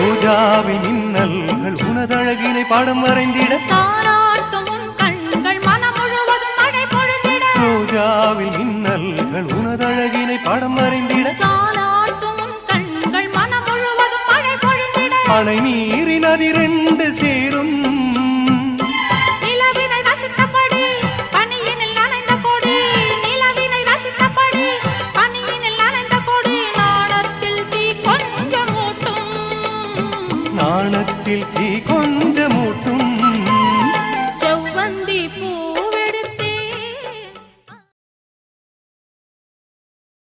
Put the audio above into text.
ரோஜாவின் மின்னல்கள் உனதழகினை பாடம் வரைந்திட தாலாட்டும் உன் கண்கள் மனம் முழுவதும் மழை பொழிந்திட ரோஜாவின் மின்னல்கள் உனதழகினை பாடம் வரைந்திட தாலாட்டும் உன் கண்கள் மனம் முழுவதும் மழை பொழிந்திட அணை நீரி நதி ரெண்டு சேரும் நிலவினை ரசித்தபடி பனியினில் நனைந்த கொடி நிலவினை ரசித்தபடி பனியினில் நனைந்த கொடி நாணத்தில் தீ கொஞ்சம் மூட்டும் நாணத்தில் தீ கொஞ்சம் மூட்டும்